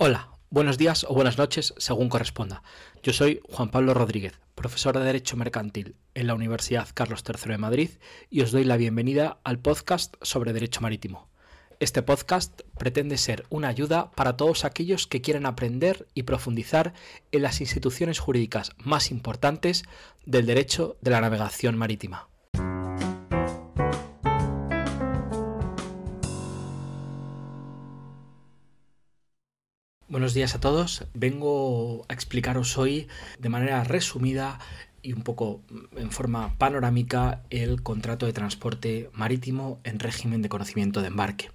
Hola, buenos días o buenas noches, según corresponda. Yo soy Juan Pablo Rodríguez, profesor de Derecho Mercantil en la Universidad Carlos III de Madrid y os doy la bienvenida al podcast sobre Derecho Marítimo. Este podcast pretende ser una ayuda para todos aquellos que quieren aprender y profundizar en las instituciones jurídicas más importantes del derecho de la navegación marítima. Buenos días a todos. Vengo a explicaros hoy de manera resumida y un poco en forma panorámica el contrato de transporte marítimo en régimen de conocimiento de embarque.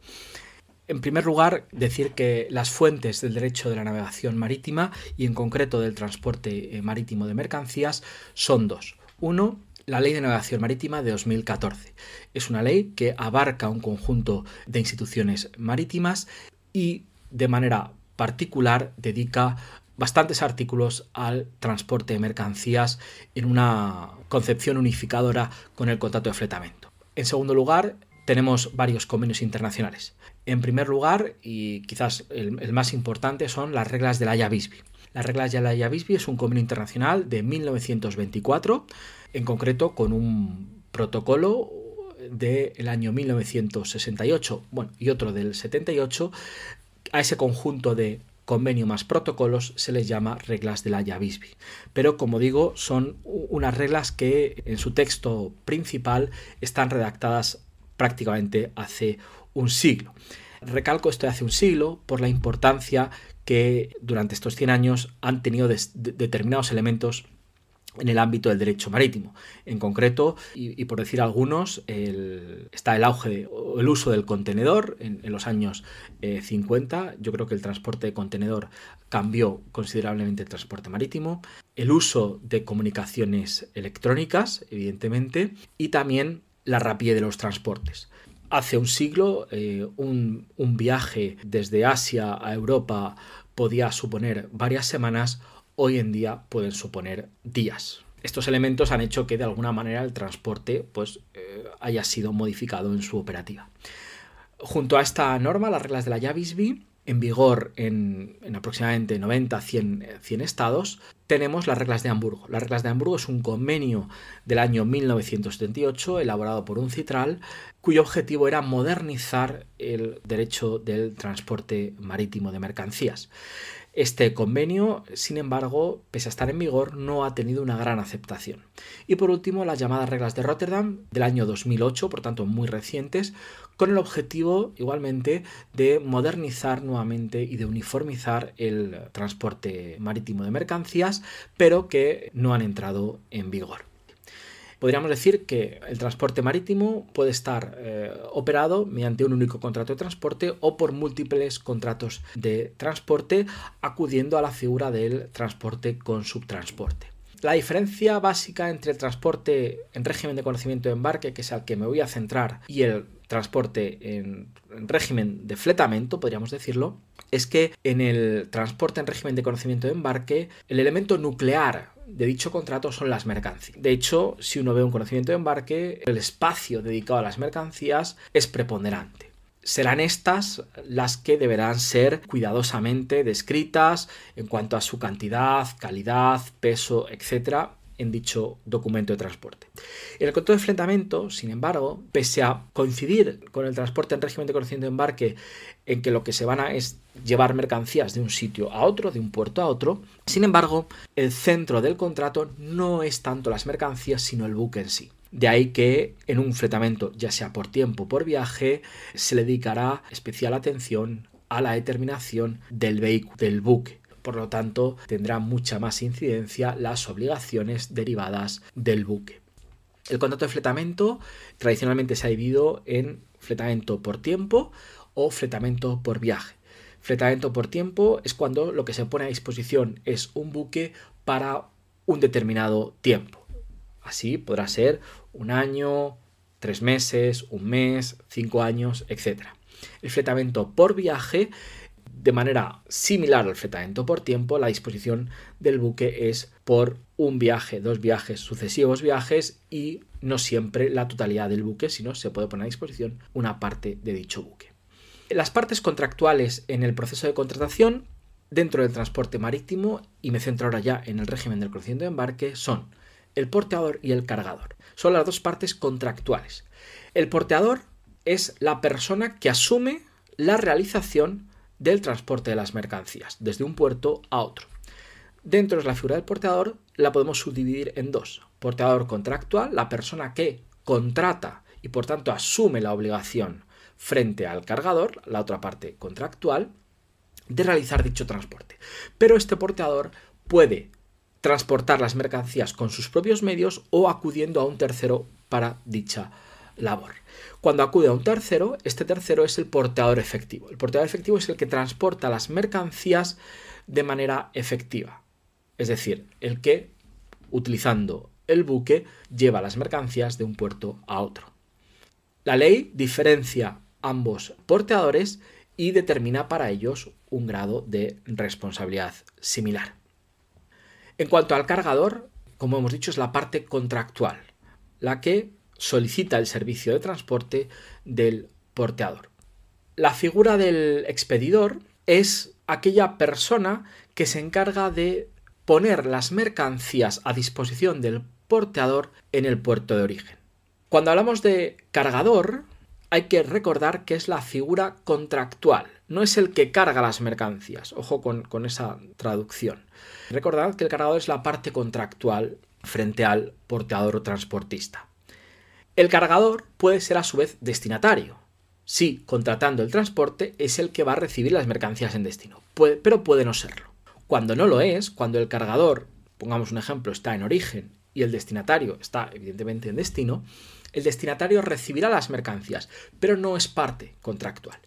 En primer lugar, decir que las fuentes del derecho de la navegación marítima y en concreto del transporte marítimo de mercancías son dos. Uno, la Ley de Navegación Marítima de 2014. Es una ley que abarca un conjunto de instituciones marítimas y de manera particular dedica bastantes artículos al transporte de mercancías en una concepción unificadora con el contrato de fletamento. En segundo lugar, tenemos varios convenios internacionales. En primer lugar, y quizás el más importante, son las reglas de la Haya Visby. Las reglas de la Haya Visby es un convenio internacional de 1924, en concreto con un protocolo del año 1968, y otro del 78. A ese conjunto de convenio más protocolos se les llama reglas de la Haya Visby. Pero, como digo, son unas reglas que en su texto principal están redactadas prácticamente hace un siglo. Recalco esto de hace un siglo por la importancia que durante estos 100 años han tenido determinados elementos en el ámbito del derecho marítimo. En concreto, y por decir algunos, está el auge o el uso del contenedor en los años 50. Yo creo que el transporte de contenedor cambió considerablemente el transporte marítimo. El uso de comunicaciones electrónicas, evidentemente, y también la rapidez de los transportes. Hace un siglo, un viaje desde Asia a Europa podía suponer varias semanas. Hoy en día pueden suponer días. Estos elementos han hecho que de alguna manera el transporte haya sido modificado en su operativa. Junto a esta norma, las reglas de la Haya Visby, en vigor en aproximadamente 90-100 estados, tenemos las reglas de Hamburgo. Las reglas de Hamburgo es un convenio del año 1978 elaborado por UNCITRAL, cuyo objetivo era modernizar el derecho del transporte marítimo de mercancías. Este convenio, sin embargo, pese a estar en vigor, no ha tenido una gran aceptación. Y por último, las llamadas reglas de Rotterdam del año 2008, por tanto muy recientes, con el objetivo igualmente de modernizar nuevamente y de uniformizar el transporte marítimo de mercancías, pero que no han entrado en vigor. Podríamos decir que el transporte marítimo puede estar operado mediante un único contrato de transporte o por múltiples contratos de transporte, acudiendo a la figura del transporte con subtransporte. La diferencia básica entre el transporte en régimen de conocimiento de embarque, que es al que me voy a centrar, y el transporte en régimen de fletamento, podríamos decirlo, es que en el transporte en régimen de conocimiento de embarque, el elemento nuclear de dicho contrato son las mercancías. De hecho, si uno ve un conocimiento de embarque, el espacio dedicado a las mercancías es preponderante. Serán estas las que deberán ser cuidadosamente descritas en cuanto a su cantidad, calidad, peso, etc. en dicho documento de transporte. En el contrato de fletamento, sin embargo, pese a coincidir con el transporte en régimen de conocimiento de embarque en que lo que se van a es llevar mercancías de un sitio a otro, de un puerto a otro, sin embargo, el centro del contrato no es tanto las mercancías, sino el buque en sí. De ahí que en un fletamento, ya sea por tiempo o por viaje, se le dedicará especial atención a la determinación del vehículo, del buque. Por lo tanto, tendrá mucha más incidencia las obligaciones derivadas del buque. El contrato de fletamento tradicionalmente se ha dividido en fletamento por tiempo o fletamento por viaje. Fletamento por tiempo es cuando lo que se pone a disposición es un buque para un determinado tiempo. Así podrá ser un año, 3 meses, un mes, 5 años, etc. El fletamento por viaje, de manera similar al fletamento por tiempo, la disposición del buque es por un viaje, 2 viajes, sucesivos viajes y no siempre la totalidad del buque, sino se puede poner a disposición una parte de dicho buque. Las partes contractuales en el proceso de contratación dentro del transporte marítimo, y me centro ahora ya en el régimen del conocimiento de embarque, son el porteador y el cargador. Son las dos partes contractuales. El porteador es la persona que asume la realización del transporte de las mercancías desde un puerto a otro. Dentro de la figura del porteador la podemos subdividir en dos. Porteador contractual, la persona que contrata y por tanto asume la obligación frente al cargador, la otra parte contractual, de realizar dicho transporte. Pero este porteador puede transportar las mercancías con sus propios medios o acudiendo a un tercero para dicha labor. Cuando acude a un tercero, este tercero es el porteador efectivo. El porteador efectivo es el que transporta las mercancías de manera efectiva. Es decir, el que, utilizando el buque, lleva las mercancías de un puerto a otro. La ley diferencia ambos porteadores y determina para ellos un grado de responsabilidad similar. En cuanto al cargador, como hemos dicho, es la parte contractual, la que solicita el servicio de transporte del porteador. La figura del expedidor es aquella persona que se encarga de poner las mercancías a disposición del porteador en el puerto de origen. Cuando hablamos de cargador, hay que recordar que es la figura contractual, no es el que carga las mercancías. Ojo con esa traducción. Recordad que el cargador es la parte contractual frente al porteador o transportista. El cargador puede ser a su vez destinatario. Sí, contratando el transporte es el que va a recibir las mercancías en destino, pero puede no serlo. Cuando no lo es, cuando el cargador, pongamos un ejemplo, está en origen y el destinatario está evidentemente en destino, el destinatario recibirá las mercancías, pero no es parte contractual.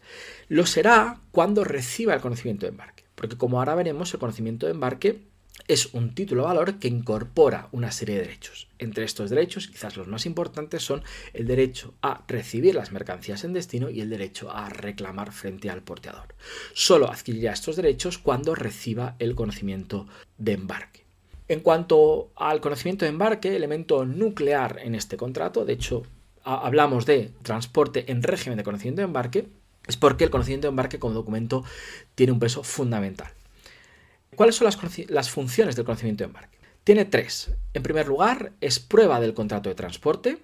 Lo será cuando reciba el conocimiento de embarque, porque como ahora veremos, el conocimiento de embarque es un título de valor que incorpora una serie de derechos. Entre estos derechos, quizás los más importantes son el derecho a recibir las mercancías en destino y el derecho a reclamar frente al porteador. Solo adquirirá estos derechos cuando reciba el conocimiento de embarque. En cuanto al conocimiento de embarque, elemento nuclear en este contrato, de hecho hablamos de transporte en régimen de conocimiento de embarque, es porque el conocimiento de embarque como documento tiene un peso fundamental. ¿Cuáles son las funciones del conocimiento de embarque? Tiene tres. En primer lugar, es prueba del contrato de transporte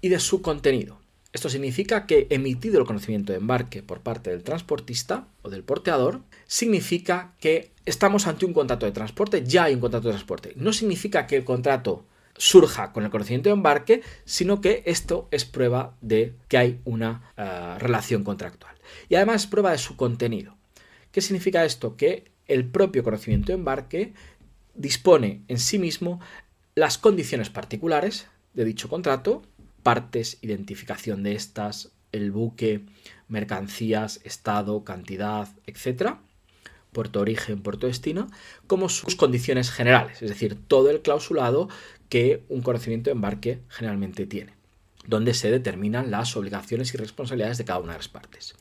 y de su contenido. Esto significa que emitido el conocimiento de embarque por parte del transportista o del porteador, significa que estamos ante un contrato de transporte, ya hay un contrato de transporte. No significa que el contrato surja con el conocimiento de embarque, sino que esto es prueba de que hay una relación contractual. Y además es prueba de su contenido. ¿Qué significa esto? Que el propio conocimiento de embarque dispone en sí mismo las condiciones particulares de dicho contrato, partes, identificación de estas, el buque, mercancías, estado, cantidad, etc., puerto origen, puerto destino, como sus condiciones generales, es decir, todo el clausulado que un conocimiento de embarque generalmente tiene, donde se determinan las obligaciones y responsabilidades de cada una de las partes.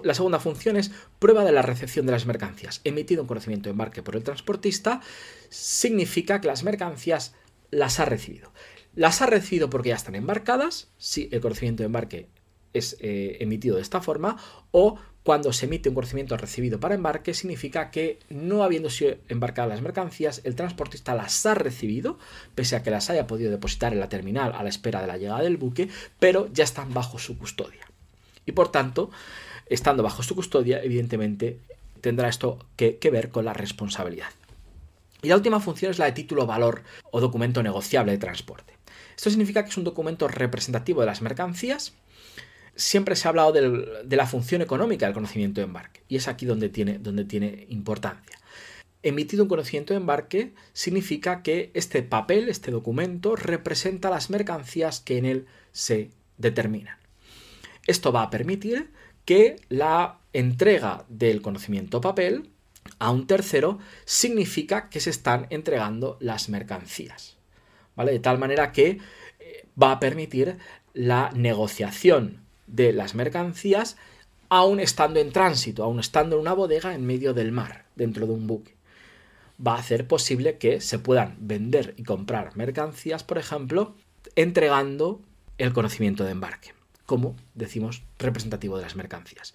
La segunda función es prueba de la recepción de las mercancías. Emitido un conocimiento de embarque por el transportista, significa que las mercancías las ha recibido. Las ha recibido porque ya están embarcadas, si el conocimiento de embarque es emitido de esta forma, o cuando se emite un conocimiento recibido para embarque, significa que no habiendo sido embarcadas las mercancías, el transportista las ha recibido, pese a que las haya podido depositar en la terminal a la espera de la llegada del buque, pero ya están bajo su custodia. Y por tanto, estando bajo su custodia, evidentemente tendrá esto que ver con la responsabilidad. Y la última función es la de título valor o documento negociable de transporte. Esto significa que es un documento representativo de las mercancías. Siempre se ha hablado de la función económica del conocimiento de embarque, y es aquí donde tiene importancia. Emitido un conocimiento de embarque significa que este papel, este documento, representa las mercancías que en él se determinan. Esto va a permitir que la entrega del conocimiento papel a un tercero significa que se están entregando las mercancías, ¿vale? De tal manera que va a permitir la negociación de las mercancías aún estando en tránsito, aún estando en una bodega en medio del mar, dentro de un buque. Va a hacer posible que se puedan vender y comprar mercancías, por ejemplo, entregando el conocimiento de embarque, como decimos, representativo de las mercancías.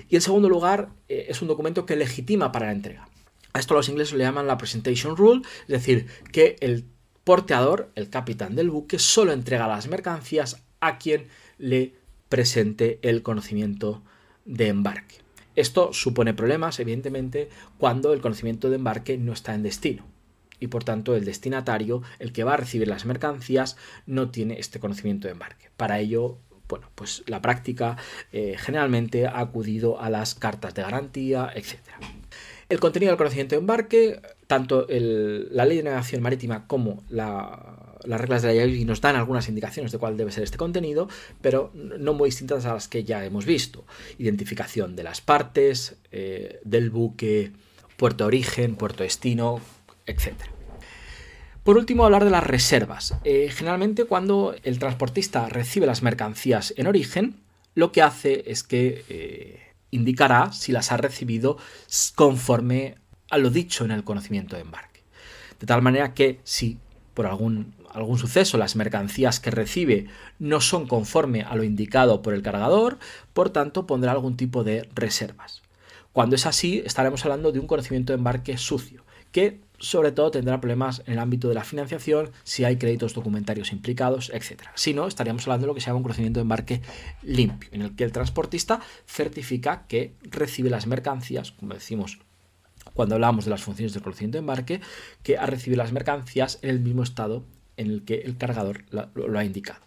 Y en segundo lugar, es un documento que legitima para la entrega. A esto los ingleses le llaman la presentation rule, es decir, que el porteador, el capitán del buque, solo entrega las mercancías a quien le presente el conocimiento de embarque. Esto supone problemas, evidentemente, cuando el conocimiento de embarque no está en destino y, por tanto, el destinatario, el que va a recibir las mercancías, no tiene este conocimiento de embarque. Para ello, bueno, pues la práctica generalmente ha acudido a las cartas de garantía, etc. El contenido del conocimiento de embarque, tanto la ley de navegación marítima como las reglas de la IABI nos dan algunas indicaciones de cuál debe ser este contenido, pero no muy distintas a las que ya hemos visto. Identificación de las partes, del buque, puerto de origen, puerto destino, etc. Por último, hablar de las reservas. Generalmente, cuando el transportista recibe las mercancías en origen, lo que hace es que indicará si las ha recibido conforme a lo dicho en el conocimiento de embarque. De tal manera que si por algún suceso las mercancías que recibe no son conforme a lo indicado por el cargador, por tanto pondrá algún tipo de reservas. Cuando es así, estaremos hablando de un conocimiento de embarque sucio, que sobre todo tendrá problemas en el ámbito de la financiación, si hay créditos documentarios implicados, etc. Si no, estaríamos hablando de lo que se llama un conocimiento de embarque limpio, en el que el transportista certifica que recibe las mercancías, como decimos cuando hablamos de las funciones del conocimiento de embarque, que ha recibido las mercancías en el mismo estado en el que el cargador lo ha indicado.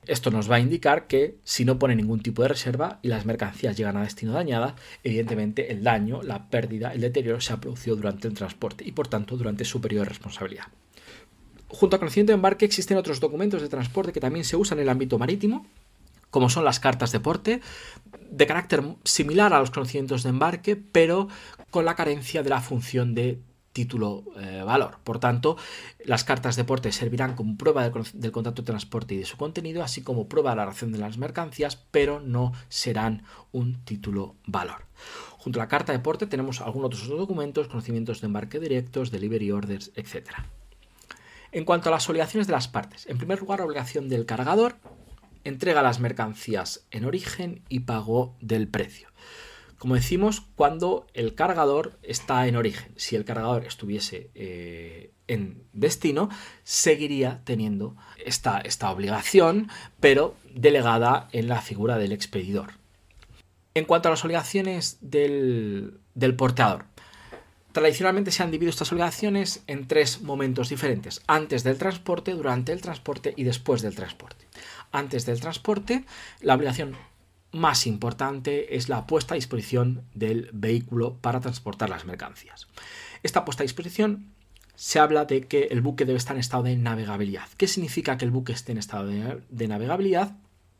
Esto nos va a indicar que si no pone ningún tipo de reserva y las mercancías llegan a destino dañadas, evidentemente el daño, la pérdida, el deterioro se ha producido durante el transporte y por tanto durante su periodo de responsabilidad. Junto al conocimiento de embarque existen otros documentos de transporte que también se usan en el ámbito marítimo, como son las cartas de porte, de carácter similar a los conocimientos de embarque, pero con la carencia de la función de título valor. Por tanto, las cartas de porte servirán como prueba del contrato de transporte y de su contenido, así como prueba de la relación de las mercancías, pero no serán un título valor. Junto a la carta de porte tenemos algunos otros documentos, conocimientos de embarque directos, delivery orders, etc. En cuanto a las obligaciones de las partes, en primer lugar, obligación del cargador, entrega las mercancías en origen y pago del precio. Como decimos, cuando el cargador está en origen, si el cargador estuviese en destino, seguiría teniendo esta obligación, pero delegada en la figura del expedidor. En cuanto a las obligaciones del porteador, tradicionalmente se han dividido estas obligaciones en tres momentos diferentes: antes del transporte, durante el transporte y después del transporte. Antes del transporte, la obligación más importante es la puesta a disposición del vehículo para transportar las mercancías. Esta puesta a disposición se habla de que el buque debe estar en estado de navegabilidad. ¿Qué significa que el buque esté en estado de navegabilidad?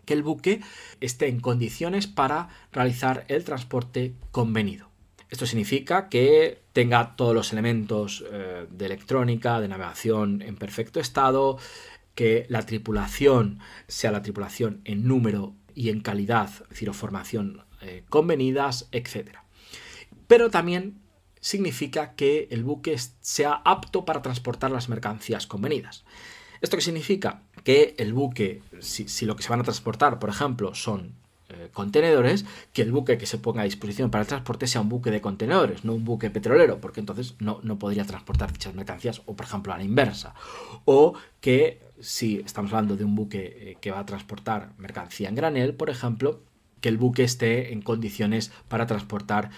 Que el buque esté en condiciones para realizar el transporte convenido. Esto significa que tenga todos los elementos de electrónica, de navegación en perfecto estado, que la tripulación sea la tripulación en número y en calidad, es decir, o formación convenidas, etc. Pero también significa que el buque sea apto para transportar las mercancías convenidas. ¿Esto qué significa? Que el buque, si lo que se van a transportar, por ejemplo, son contenedores, que el buque que se ponga a disposición para el transporte sea un buque de contenedores, no un buque petrolero, porque entonces no podría transportar dichas mercancías, o por ejemplo a la inversa. O que si estamos hablando de un buque que va a transportar mercancía en granel, por ejemplo, que el buque esté en condiciones para transportar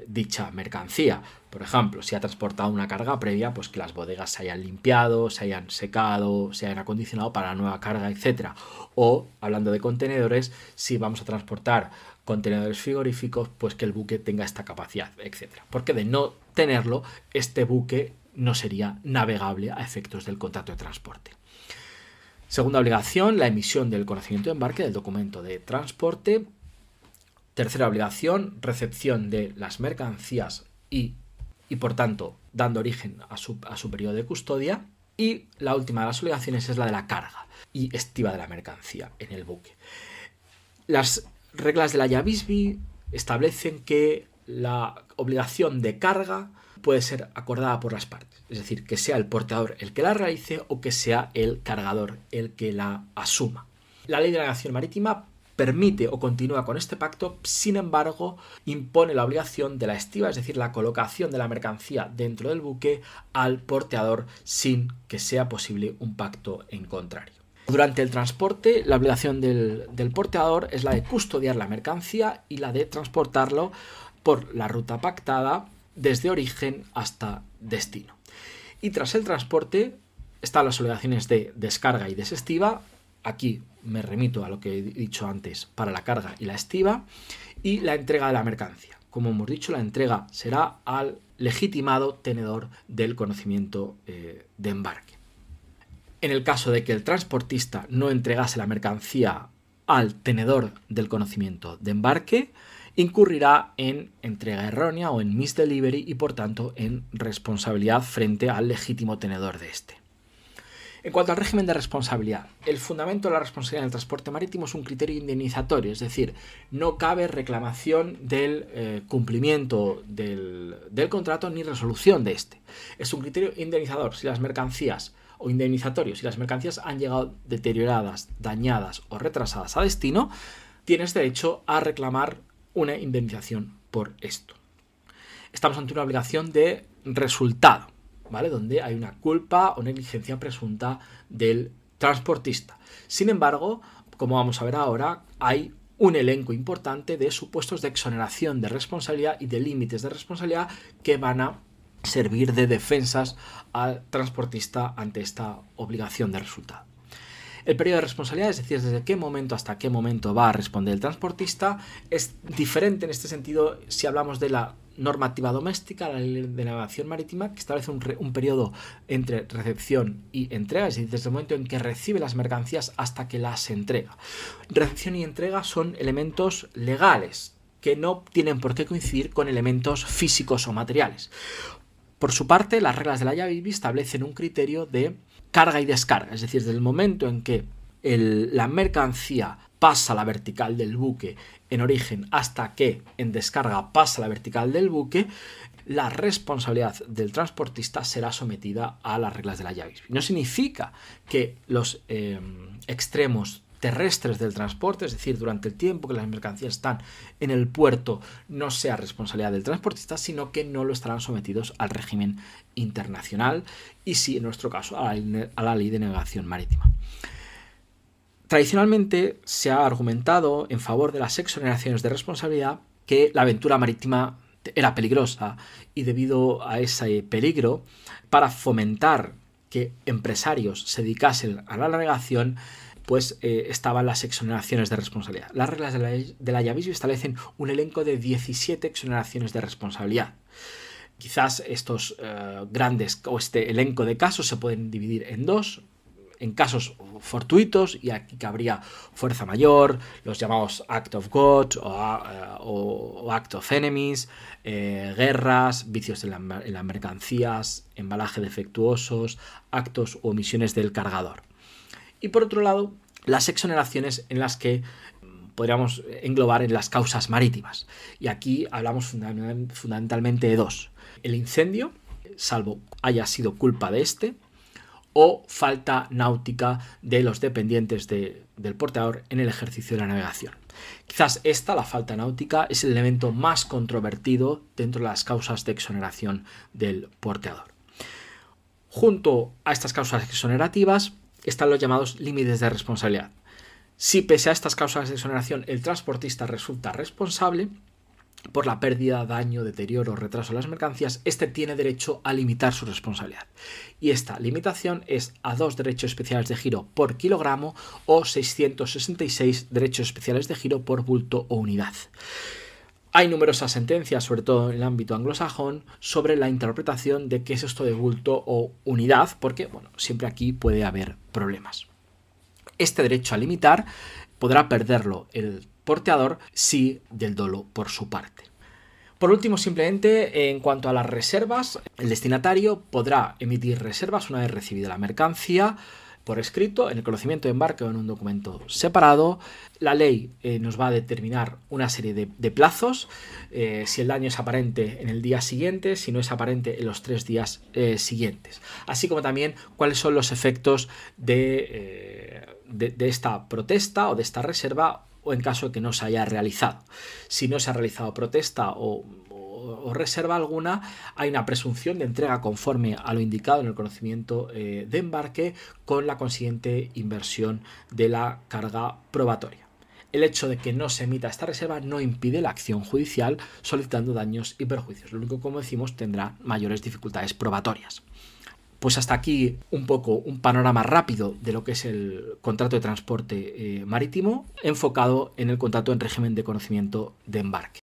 dicha mercancía. Por ejemplo, si ha transportado una carga previa, pues que las bodegas se hayan limpiado, se hayan secado, se hayan acondicionado para la nueva carga, etc. O, hablando de contenedores, si vamos a transportar contenedores frigoríficos, pues que el buque tenga esta capacidad, etc. Porque de no tenerlo, este buque no sería navegable a efectos del contrato de transporte. Segunda obligación, la emisión del conocimiento de embarque del documento de transporte. Tercera obligación, recepción de las mercancías y por tanto dando origen a su periodo de custodia. Y la última de las obligaciones es la de la carga y estiva de la mercancía en el buque. Las reglas de la IABISBI establecen que la obligación de carga puede ser acordada por las partes, es decir, que sea el porteador el que la realice o que sea el cargador el que la asuma. La ley de navegación marítima permite o continúa con este pacto, sin embargo, impone la obligación de la estiba, es decir, la colocación de la mercancía dentro del buque al porteador sin que sea posible un pacto en contrario. Durante el transporte, la obligación del porteador es la de custodiar la mercancía y la de transportarlo por la ruta pactada desde origen hasta destino. Y tras el transporte están las obligaciones de descarga y desestiva. Aquí me remito a lo que he dicho antes para la carga y la estiva, y la entrega de la mercancía. Como hemos dicho, la entrega será al legitimado tenedor del conocimiento de embarque. En el caso de que el transportista no entregase la mercancía al tenedor del conocimiento de embarque, incurrirá en entrega errónea o en misdelivery y por tanto en responsabilidad frente al legítimo tenedor de este. En cuanto al régimen de responsabilidad, el fundamento de la responsabilidad en el transporte marítimo es un criterio indemnizatorio, es decir, no cabe reclamación del cumplimiento del contrato ni resolución de este. Es un criterio indemnizador si las mercancías o indemnizatorio si las mercancías han llegado deterioradas, dañadas o retrasadas a destino, tienes derecho a reclamar una indemnización por esto. Estamos ante una obligación de resultado, ¿vale? Donde hay una culpa o negligencia presunta del transportista. Sin embargo, como vamos a ver ahora, hay un elenco importante de supuestos de exoneración de responsabilidad y de límites de responsabilidad que van a servir de defensas al transportista ante esta obligación de resultado. El periodo de responsabilidad, es decir, desde qué momento hasta qué momento va a responder el transportista, es diferente en este sentido si hablamos de la normativa doméstica, la ley de navegación marítima, que establece un periodo entre recepción y entrega, es decir, desde el momento en que recibe las mercancías hasta que las entrega. Recepción y entrega son elementos legales que no tienen por qué coincidir con elementos físicos o materiales. Por su parte, las reglas de la IABIBI establecen un criterio de carga y descarga, es decir, desde el momento en que la mercancía pasa la vertical del buque en origen hasta que en descarga pasa la vertical del buque, la responsabilidad del transportista será sometida a las reglas de la IABIBI. No significa que los extremos terrestres del transporte, es decir, durante el tiempo que las mercancías están en el puerto, no sea responsabilidad del transportista, sino que no lo estarán sometidos al régimen internacional y sí, en nuestro caso, a la ley de navegación marítima. Tradicionalmente se ha argumentado en favor de las exoneraciones de responsabilidad que la aventura marítima era peligrosa y debido a ese peligro, para fomentar que empresarios se dedicasen a la navegación, pues estaban las exoneraciones de responsabilidad. Las reglas de la IABIBI establecen un elenco de 17 exoneraciones de responsabilidad. Quizás estos grandes o este elenco de casos se pueden dividir en dos. En casos fortuitos, y aquí cabría fuerza mayor, los llamados Act of God o Act of Enemies, guerras, vicios en las mercancías, embalaje defectuosos, actos o omisiones del cargador. Y por otro lado, las exoneraciones en las que podríamos englobar en las causas marítimas. Y aquí hablamos fundamentalmente de dos. El incendio, salvo haya sido culpa de este, o falta náutica de los dependientes del porteador en el ejercicio de la navegación. Quizás la falta náutica, es el elemento más controvertido dentro de las causas de exoneración del porteador. Junto a estas causas exonerativas están los llamados límites de responsabilidad. Si pese a estas causas de exoneración el transportista resulta responsable por la pérdida, daño, deterioro o retraso de las mercancías, este tiene derecho a limitar su responsabilidad. Y esta limitación es a 2 derechos especiales de giro por kilogramo o 666 derechos especiales de giro por bulto o unidad. Hay numerosas sentencias, sobre todo en el ámbito anglosajón, sobre la interpretación de qué es esto de bulto o unidad, porque siempre aquí puede haber problemas. Este derecho a limitar podrá perderlo el porteador si del dolo por su parte. Por último, simplemente en cuanto a las reservas, el destinatario podrá emitir reservas una vez recibida la mercancía por escrito, en el conocimiento de embarque o en un documento separado. La ley nos va a determinar una serie de plazos, si el daño es aparente en el día siguiente, si no es aparente en los 3 días siguientes, así como también cuáles son los efectos de esta protesta o de esta reserva o en caso de que no se haya realizado. Si no se ha realizado protesta o reserva alguna, hay una presunción de entrega conforme a lo indicado en el conocimiento de embarque, con la consiguiente inversión de la carga probatoria. El hecho de que no se emita esta reserva no impide la acción judicial solicitando daños y perjuicios. Lo único que, como decimos, tendrá mayores dificultades probatorias. Pues hasta aquí un poco un panorama rápido de lo que es el contrato de transporte marítimo, enfocado en el contrato en régimen de conocimiento de embarque.